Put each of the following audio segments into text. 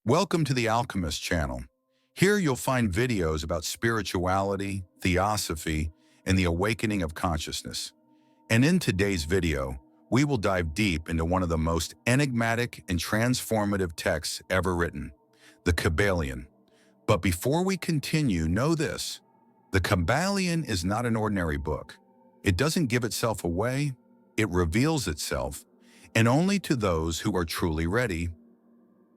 Welcome to the Alchemist channel. Here you'll find videos about spirituality, theosophy, and the awakening of consciousness. And in today's video, we will dive deep into one of the most enigmatic and transformative texts ever written, the Kybalion. But before we continue, know this: the Kybalion is not an ordinary book. It doesn't give itself away, it reveals itself, and only to those who are truly ready.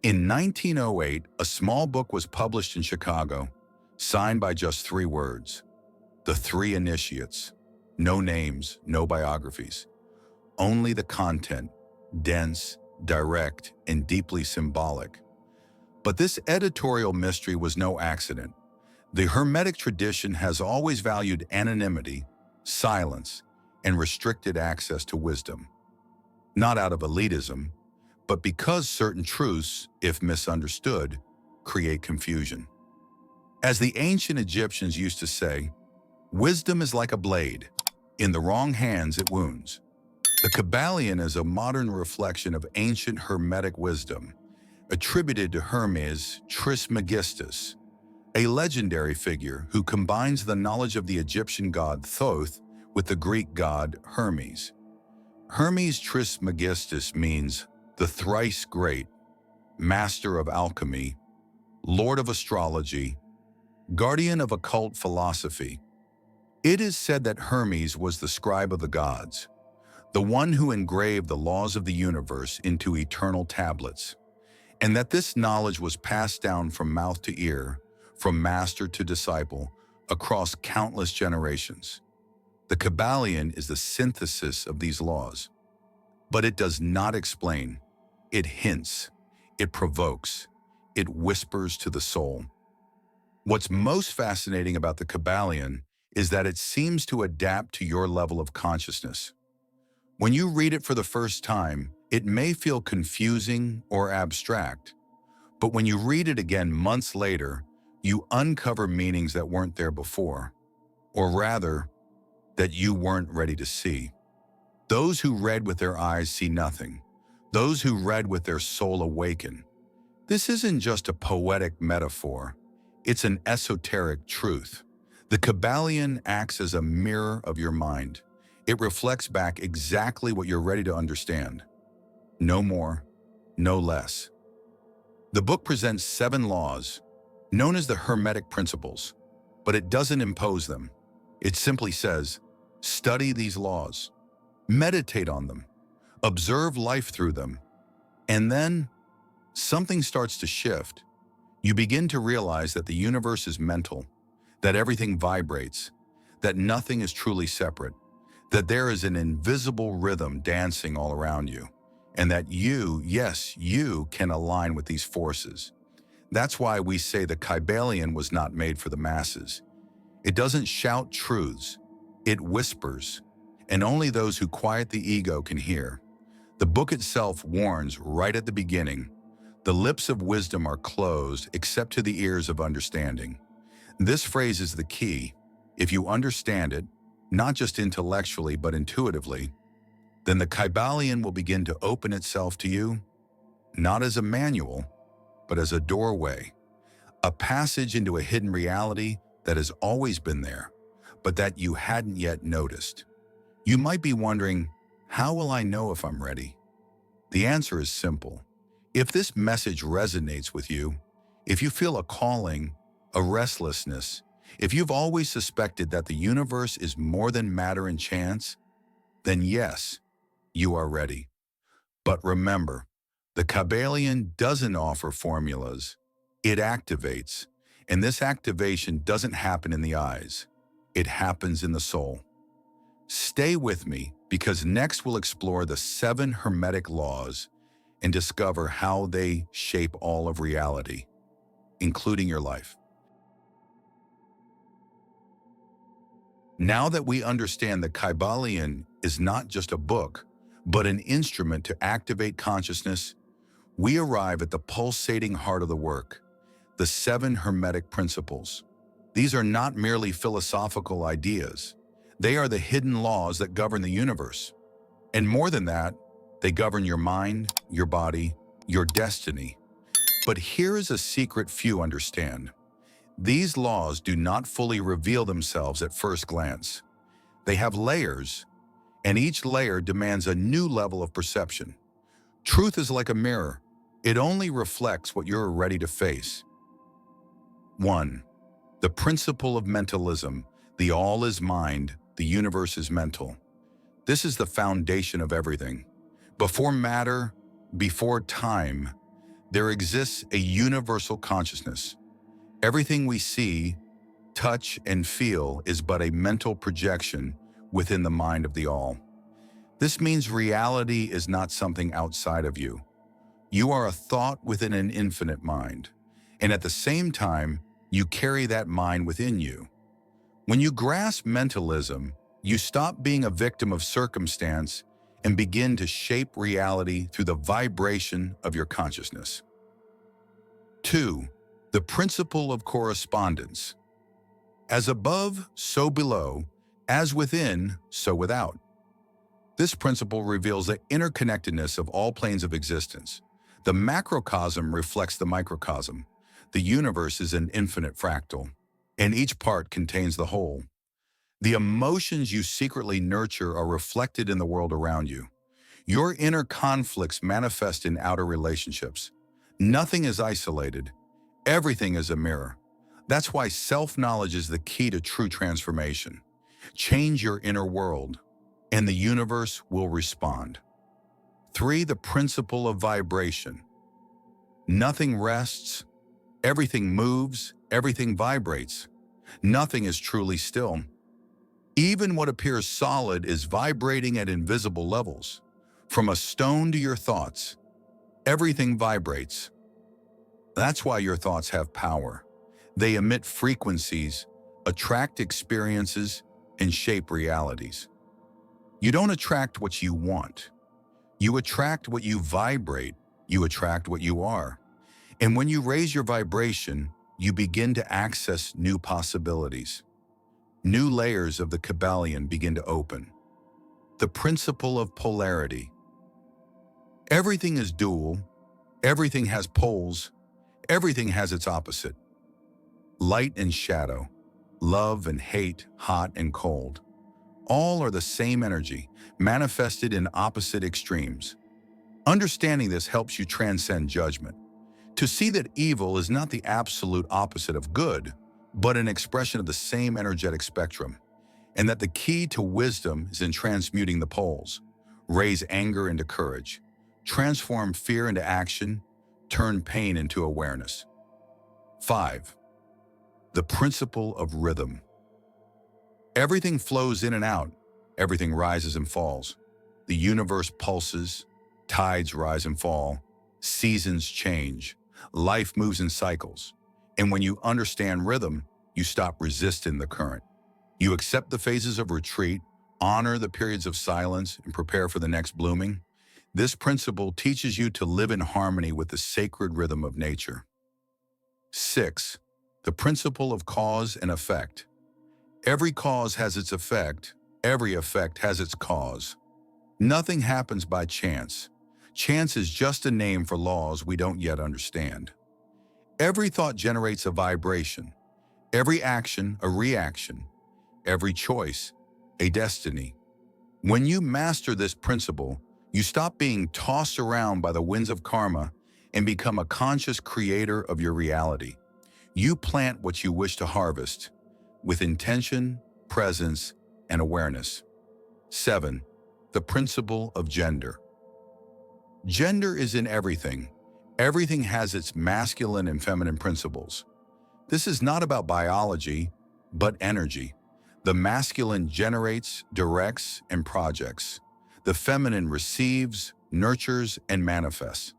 In 1908, a small book was published in Chicago, signed by just 3 words: the 3 initiates. No names, no biographies. Only the content, dense, direct, and deeply symbolic. But this editorial mystery was no accident. The Hermetic tradition has always valued anonymity, silence, and restricted access to wisdom. Not out of elitism, but because certain truths, if misunderstood, create confusion. As the ancient Egyptians used to say, wisdom is like a blade. In the wrong hands, it wounds. The Kybalion is a modern reflection of ancient Hermetic wisdom, attributed to Hermes Trismegistus, a legendary figure who combines the knowledge of the Egyptian god Thoth with the Greek god Hermes. Hermes Trismegistus means the thrice great, master of alchemy, lord of astrology, guardian of occult philosophy. It is said that Hermes was the scribe of the gods, the one who engraved the laws of the universe into eternal tablets, and that this knowledge was passed down from mouth to ear, from master to disciple, across countless generations. The Kybalion is the synthesis of these laws, but it does not explain. It hints, it provokes, it whispers to the soul. What's most fascinating about the Kybalion is that it seems to adapt to your level of consciousness. When you read it for the first time, it may feel confusing or abstract, but when you read it again months later, you uncover meanings that weren't there before, or rather, that you weren't ready to see. Those who read with their eyes see nothing. Those who read with their soul awaken. This isn't just a poetic metaphor, it's an esoteric truth. The Kybalion acts as a mirror of your mind. It reflects back exactly what you're ready to understand. No more, no less. The book presents 7 laws, known as the Hermetic Principles, but it doesn't impose them. It simply says, study these laws, meditate on them, observe life through them, and then something starts to shift. You begin to realize that the universe is mental, that everything vibrates, that nothing is truly separate, that there is an invisible rhythm dancing all around you, and that you, yes, you can align with these forces. That's why we say the Kybalion was not made for the masses. It doesn't shout truths, it whispers, and only those who quiet the ego can hear. The book itself warns right at the beginning, the lips of wisdom are closed except to the ears of understanding. This phrase is the key. If you understand it, not just intellectually but intuitively, then the Kybalion will begin to open itself to you, not as a manual, but as a doorway, a passage into a hidden reality that has always been there, but that you hadn't yet noticed. You might be wondering, how will I know if I'm ready? The answer is simple. If this message resonates with you, if you feel a calling, a restlessness, if you've always suspected that the universe is more than matter and chance, then yes, you are ready. But remember, the Kybalion doesn't offer formulas. It activates, and this activation doesn't happen in the eyes. It happens in the soul. Stay with me, because next we'll explore the 7 Hermetic laws and discover how they shape all of reality, including your life. Now that we understand the Kybalion is not just a book, but an instrument to activate consciousness, we arrive at the pulsating heart of the work, the 7 Hermetic Principles. These are not merely philosophical ideas. They are the hidden laws that govern the universe. And more than that, they govern your mind, your body, your destiny. But here is a secret few understand. These laws do not fully reveal themselves at first glance. They have layers, and each layer demands a new level of perception. Truth is like a mirror. It only reflects what you're ready to face. 1. The principle of mentalism. The all is mind, the universe is mental. This is the foundation of everything. Before matter, before time, there exists a universal consciousness. Everything we see, touch, and feel is but a mental projection within the mind of the all. This means reality is not something outside of you. You are a thought within an infinite mind, and at the same time, you carry that mind within you. When you grasp mentalism, you stop being a victim of circumstance and begin to shape reality through the vibration of your consciousness. 2. The principle of correspondence. As above, so below, as within, so without. This principle reveals the interconnectedness of all planes of existence. The macrocosm reflects the microcosm. The universe is an infinite fractal, and each part contains the whole. The emotions you secretly nurture are reflected in the world around you. Your inner conflicts manifest in outer relationships. Nothing is isolated. Everything is a mirror. That's why self-knowledge is the key to true transformation. Change your inner world, and the universe will respond. 3. The principle of vibration. Nothing rests, everything moves, everything vibrates. Nothing is truly still. Even what appears solid is vibrating at invisible levels. From a stone to your thoughts, everything vibrates. That's why your thoughts have power. They emit frequencies, attract experiences, and shape realities. You don't attract what you want. You attract what you vibrate. You attract what you are. And when you raise your vibration, you begin to access new possibilities. New layers of the Kybalion begin to open. The principle of polarity. Everything is dual. Everything has poles. Everything has its opposite. Light and shadow, love and hate, hot and cold. All are the same energy, manifested in opposite extremes. Understanding this helps you transcend judgment. To see that evil is not the absolute opposite of good, but an expression of the same energetic spectrum, and that the key to wisdom is in transmuting the poles. Raise anger into courage, transform fear into action, turn pain into awareness. 5. The principle of rhythm. Everything flows in and out. Everything rises and falls. The universe pulses, tides rise and fall, seasons change, life moves in cycles. And when you understand rhythm, you stop resisting the current. You accept the phases of retreat, honor the periods of silence, and prepare for the next blooming. This principle teaches you to live in harmony with the sacred rhythm of nature. 6. The principle of cause and effect. Every cause has its effect. Every effect has its cause. Nothing happens by chance. Chance is just a name for laws we don't yet understand. Every thought generates a vibration. Every action, a reaction. Every choice, a destiny. When you master this principle, you stop being tossed around by the winds of karma and become a conscious creator of your reality. You plant what you wish to harvest with intention, presence, and awareness. 7. The principle of gender. Gender is in everything. Everything has its masculine and feminine principles. This is not about biology, but energy. The masculine generates, directs, and projects. The feminine receives, nurtures, and manifests.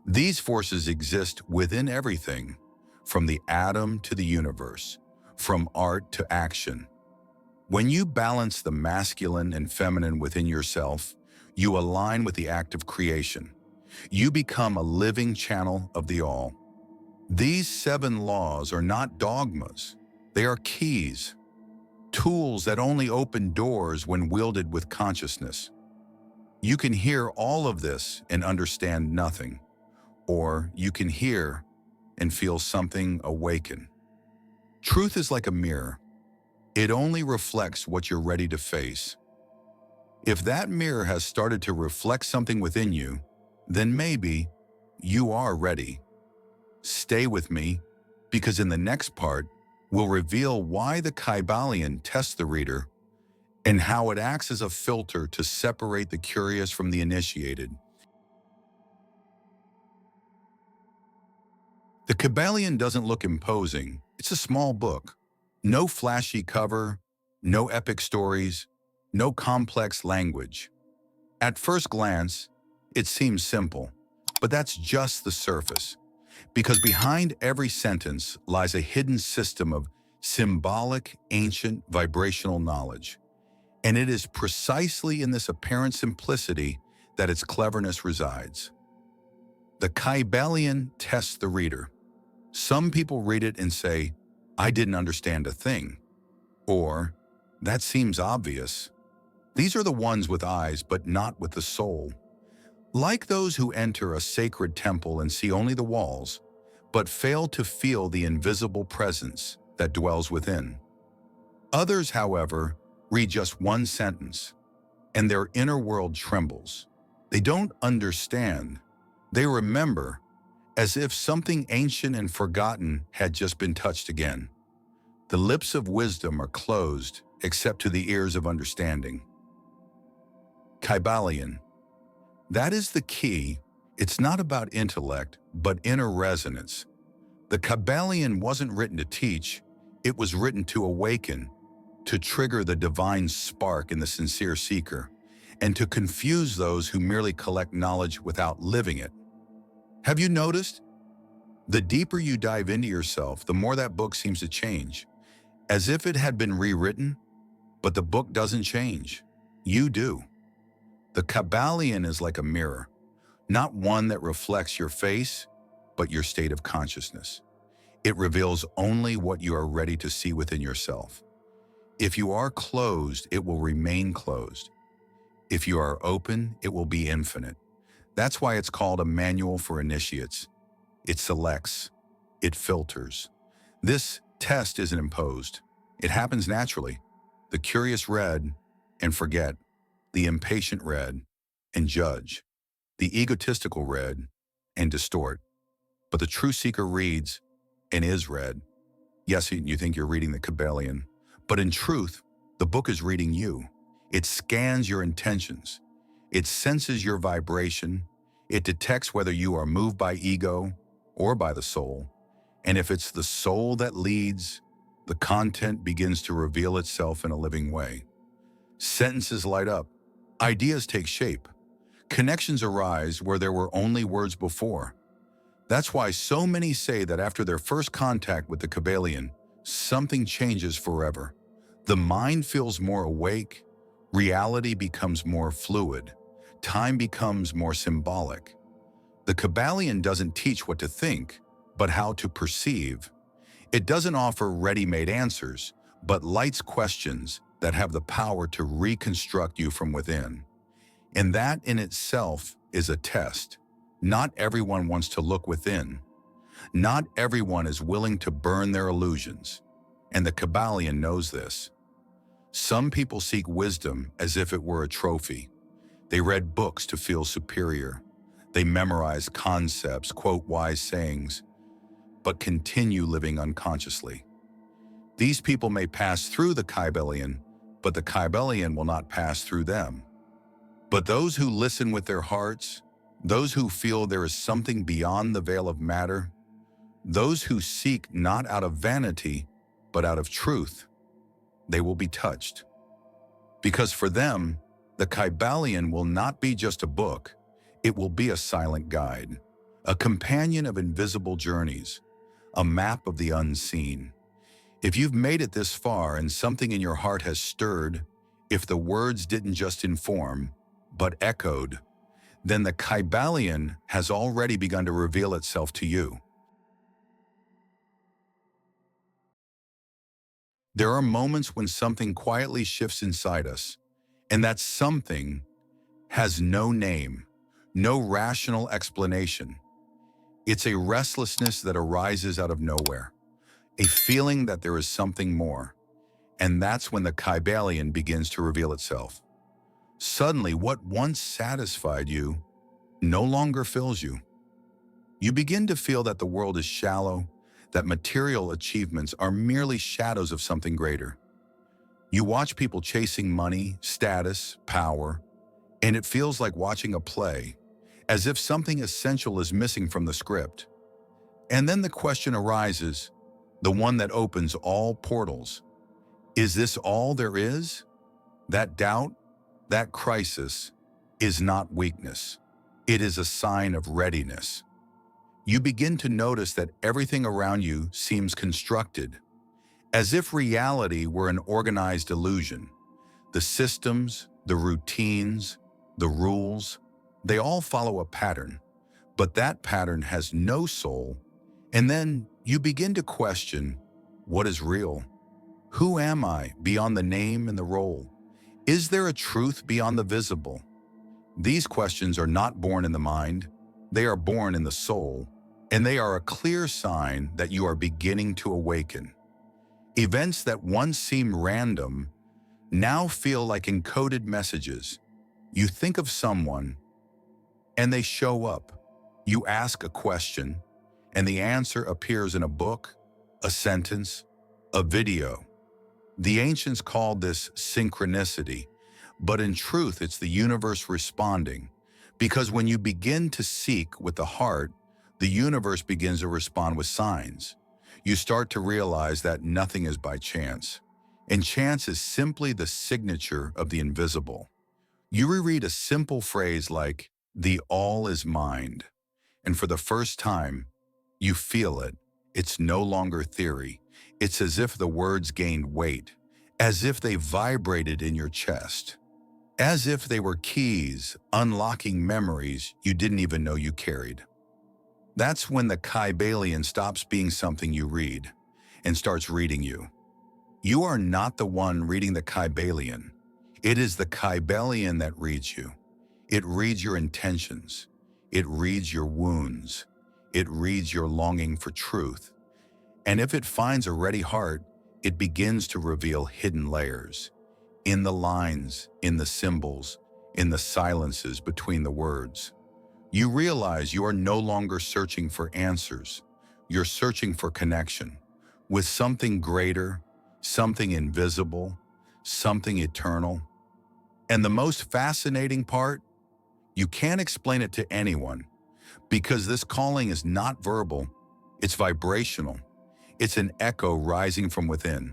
These forces exist within everything, from the atom to the universe, from art to action. When you balance the masculine and feminine within yourself, you align with the act of creation. You become a living channel of the all. These 7 laws are not dogmas. They are keys, tools that only open doors when wielded with consciousness. You can hear all of this and understand nothing, or you can hear and feel something awaken. Truth is like a mirror. It only reflects what you're ready to face. If that mirror has started to reflect something within you, then maybe you are ready. Stay with me, because in the next part, we'll reveal why the Kybalion tests the reader and how it acts as a filter to separate the curious from the initiated. The Kybalion doesn't look imposing. It's a small book. No flashy cover, no epic stories, no complex language. At first glance, it seems simple, but that's just the surface. Because behind every sentence lies a hidden system of symbolic, ancient, vibrational knowledge. And it is precisely in this apparent simplicity that its cleverness resides. The Kybalion tests the reader. Some people read it and say, "I didn't understand a thing," or "That seems obvious." These are the ones with eyes but not with the soul. Like those who enter a sacred temple and see only the walls, but fail to feel the invisible presence that dwells within. Others, however, read just one sentence, and their inner world trembles. They don't understand. They remember, as if something ancient and forgotten had just been touched again. The lips of wisdom are closed except to the ears of understanding. Kybalion. That is the key. It's not about intellect, but inner resonance. The Kybalion wasn't written to teach, it was written to awaken, to trigger the divine spark in the sincere seeker, and to confuse those who merely collect knowledge without living it. Have you noticed? The deeper you dive into yourself, the more that book seems to change, as if it had been rewritten, but the book doesn't change. You do. The Kybalion is like a mirror, not one that reflects your face, but your state of consciousness. It reveals only what you are ready to see within yourself. If you are closed, it will remain closed. If you are open, it will be infinite. That's why it's called a manual for initiates. It selects. It filters. This test isn't imposed. It happens naturally. The curious read and forget. The impatient read and judge. The egotistical read and distort. But the true seeker reads and is read. Yes, you think you're reading the Kybalion, but in truth, the book is reading you. It scans your intentions. It senses your vibration. It detects whether you are moved by ego or by the soul. And if it's the soul that leads, the content begins to reveal itself in a living way. Sentences light up. Ideas take shape. Connections arise where there were only words before. That's why so many say that after their first contact with the Kybalion, something changes forever. The mind feels more awake, reality becomes more fluid, time becomes more symbolic. The Kybalion doesn't teach what to think, but how to perceive. It doesn't offer ready-made answers, but lights questions that have the power to reconstruct you from within. And that in itself is a test. Not everyone wants to look within. Not everyone is willing to burn their illusions. And the Kybalion knows this. Some people seek wisdom as if it were a trophy. They read books to feel superior. They memorize concepts, quote wise sayings, but continue living unconsciously. These people may pass through the Kybalion, but the Kybalion will not pass through them. But those who listen with their hearts, those who feel there is something beyond the veil of matter, those who seek not out of vanity, but out of truth, they will be touched. Because for them, the Kybalion will not be just a book, it will be a silent guide, a companion of invisible journeys, a map of the unseen. If you've made it this far and something in your heart has stirred, if the words didn't just inform, but echoed, then the Kybalion has already begun to reveal itself to you. There are moments when something quietly shifts inside us, and that something has no name, no rational explanation. It's a restlessness that arises out of nowhere, a feeling that there is something more. And that's when the Kybalion begins to reveal itself. Suddenly, what once satisfied you no longer fills you. You begin to feel that the world is shallow, that material achievements are merely shadows of something greater. You watch people chasing money, status, power, and it feels like watching a play, as if something essential is missing from the script. And then the question arises, the one that opens all portals. Is this all there is? That doubt, that crisis, is not weakness. It is a sign of readiness. You begin to notice that everything around you seems constructed, as if reality were an organized illusion. The systems, the routines, the rules, they all follow a pattern, but that pattern has no soul. And then you begin to question, what is real? Who am I beyond the name and the role? Is there a truth beyond the visible? These questions are not born in the mind, they are born in the soul, and they are a clear sign that you are beginning to awaken. Events that once seemed random now feel like encoded messages. You think of someone, and they show up. You ask a question, and the answer appears in a book, a sentence, a video. The ancients called this synchronicity, but in truth, it's the universe responding. Because when you begin to seek with the heart, the universe begins to respond with signs. You start to realize that nothing is by chance, and chance is simply the signature of the invisible. You reread a simple phrase like, "The all is mind," and for the first time, you feel it. It's no longer theory. It's as if the words gained weight, as if they vibrated in your chest, as if they were keys unlocking memories you didn't even know you carried. That's when the Kybalion stops being something you read and starts reading you. You are not the one reading the Kybalion. It is the Kybalion that reads you. It reads your intentions. It reads your wounds. It reads your longing for truth. And if it finds a ready heart, it begins to reveal hidden layers. In the lines, in the symbols, in the silences between the words. You realize you are no longer searching for answers. You're searching for connection with something greater, something invisible, something eternal. And the most fascinating part, you can't explain it to anyone because this calling is not verbal, it's vibrational. It's an echo rising from within,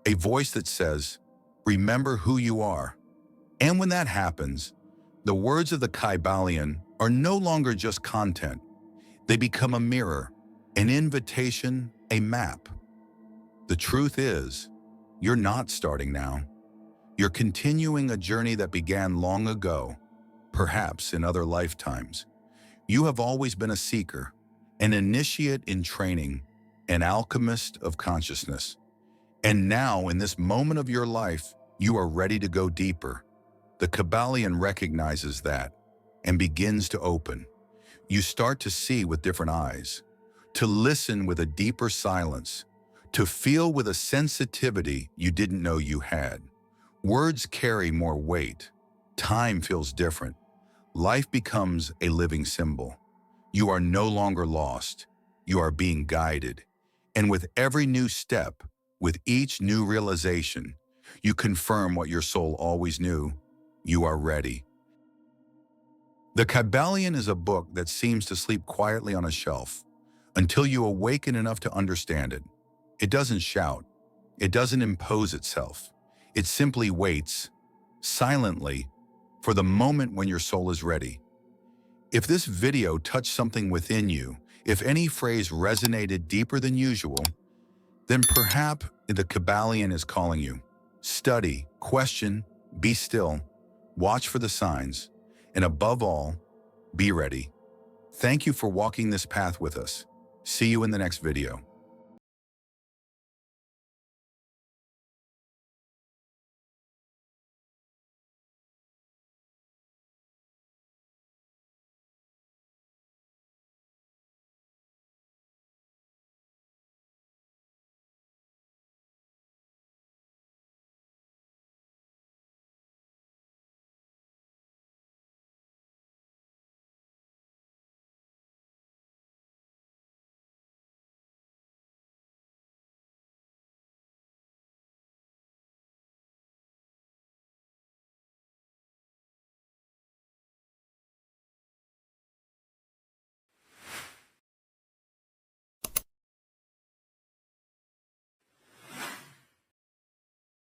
a voice that says, remember who you are. And when that happens, the words of the Kybalion are no longer just content. They become a mirror, an invitation, a map. The truth is, you're not starting now. You're continuing a journey that began long ago, perhaps in other lifetimes. You have always been a seeker, an initiate in training, an alchemist of consciousness. And now, in this moment of your life, you are ready to go deeper. The Kybalion recognizes that and begins to open. You start to see with different eyes, to listen with a deeper silence, to feel with a sensitivity you didn't know you had. Words carry more weight. Time feels different. Life becomes a living symbol. You are no longer lost. You are being guided. And with every new step, with each new realization, you confirm what your soul always knew. You are ready. The Kybalion is a book that seems to sleep quietly on a shelf until you awaken enough to understand it. It doesn't shout. It doesn't impose itself. It simply waits, silently, for the moment when your soul is ready. If this video touched something within you, if any phrase resonated deeper than usual, then perhaps the Kybalion is calling you. Study, question, be still, watch for the signs, and above all, be ready. Thank you for walking this path with us. See you in the next video.